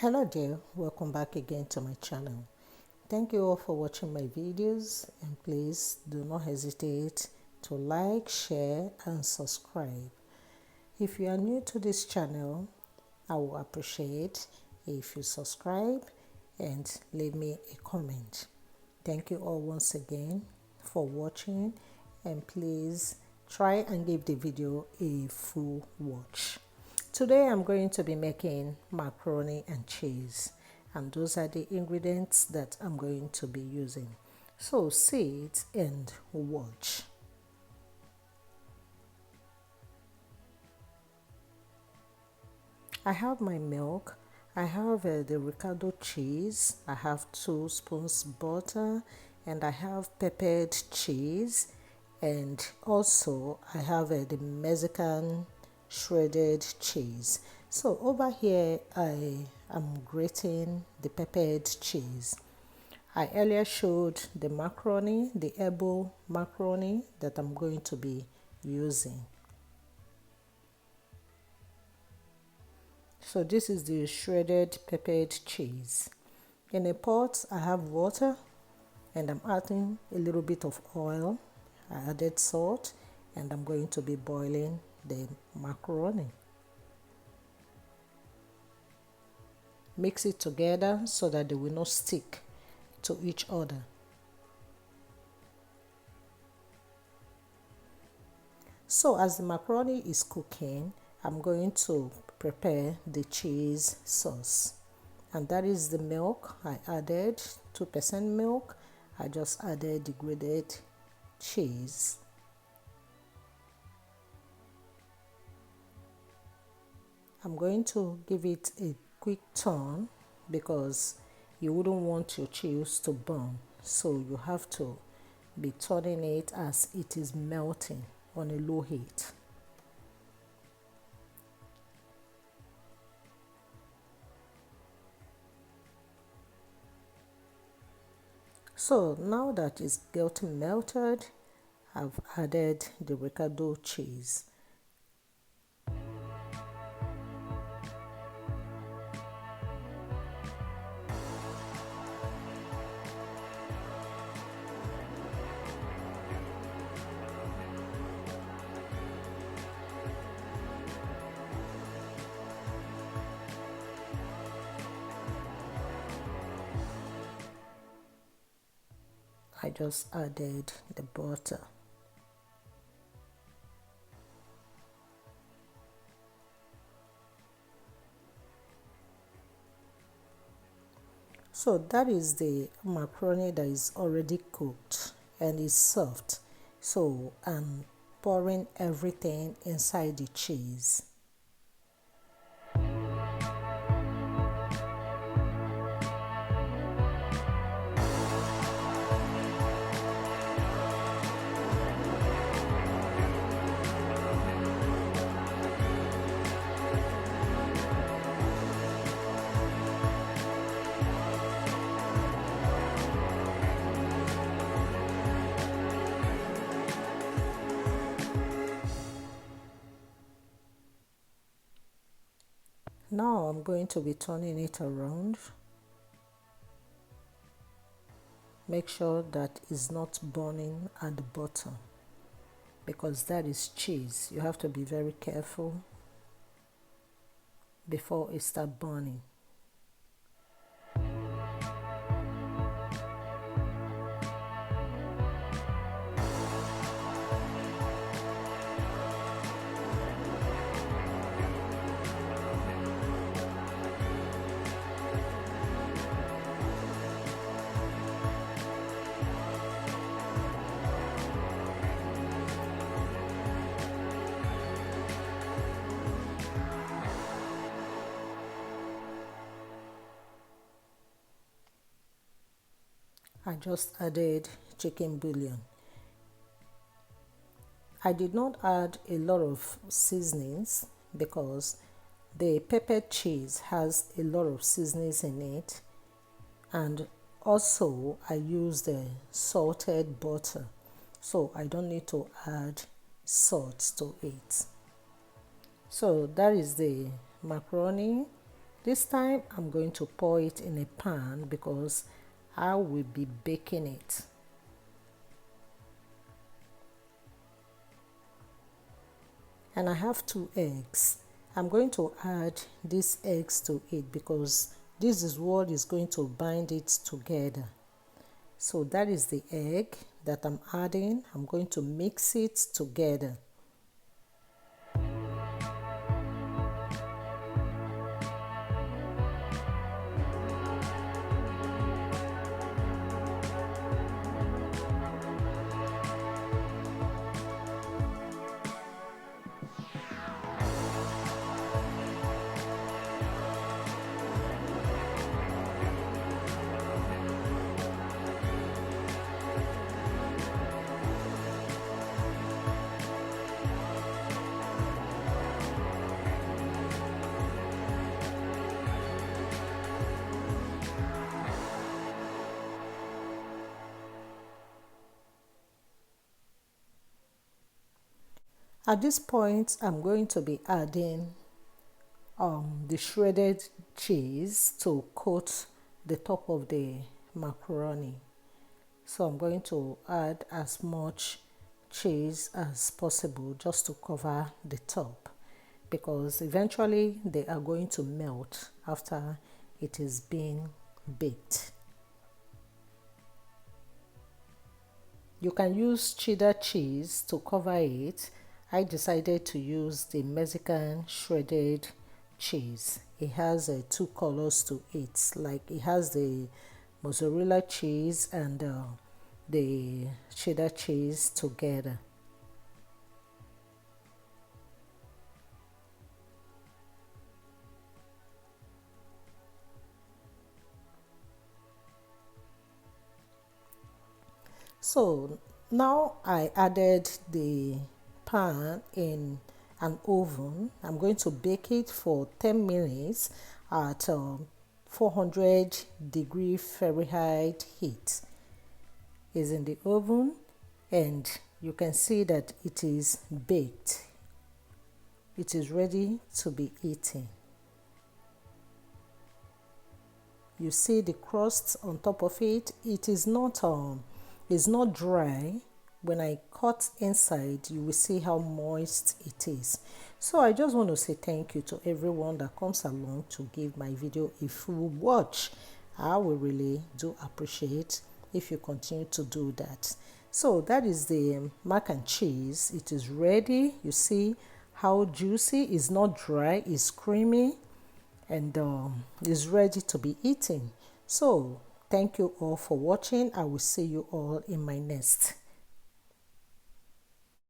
Hello there, welcome back again to my channel. Thank you all for watching my videos, and please do not hesitate to like, share and subscribe. If you are new to this channel, I will appreciate if you subscribe and leave me a comment. Thank you all once again for watching, and please try and give the video a full watch. Today I'm going to be making macaroni and cheese, and those are the ingredients that I'm going to be using. So sit and watch. I have my milk, I have the ricotta cheese, I have 2 spoons butter, and I have peppered cheese, and also I have the Mexican shredded cheese. So over here I am grating the peppered cheese. I earlier showed the macaroni, the herbal macaroni that I'm going to be using. So this is the shredded peppered cheese. In a pot I have water, and I'm adding a little bit of oil. I added salt, and I'm going to be boiling the macaroni. Mix it together so that they will not stick to each other. So as the macaroni is cooking, I'm going to prepare the cheese sauce, and that is the milk. I added 2% milk. I just added the grated cheese. I'm going to give it a quick turn because you wouldn't want your cheese to burn, so you have to be turning it as it is melting on a low heat. So now that it's getting melted, I've added the ricotta cheese. I just added the butter. So that is the macaroni that is already cooked and is soft. So I'm pouring everything inside the cheese. Now I'm going to be turning it around. Make sure that it's not burning at the bottom, because that is cheese. You have to be very careful before it starts burning. I just added chicken bouillon. I did not add a lot of seasonings because the peppered cheese has a lot of seasonings in it, and also I used the salted butter, so I don't need to add salt to it. So that is the macaroni, This time I'm going to pour it in a pan because I will be baking it. And I have 2 eggs. I'm going to add these eggs to it because this is what is going to bind it together. So that is the egg that I'm adding. I'm going to mix it together. At this point, I'm going to be adding the shredded cheese to coat the top of the macaroni. So I'm going to add as much cheese as possible just to cover the top, because eventually they are going to melt after it is being baked. You can use cheddar cheese to cover it. I decided to use the Mexican shredded cheese. It has 2 colors to it. Like it has the mozzarella cheese and the cheddar cheese together. So now I added the pan in an oven. I'm going to bake it for 10 minutes at 400-degree Fahrenheit heat. Is in the oven, and you can see that it is baked. It is ready to be eaten. You see the crust on top of it. It is not dry. When I cut inside, you will see how moist it is. So I just want to say thank you to everyone that comes along to give my video a full watch. I will really do appreciate if you continue to do that. So that is the mac and cheese. It is ready. You see how juicy. It's not dry, it's creamy, and is ready to be eaten. So thank you all for watching. I will see you all in my next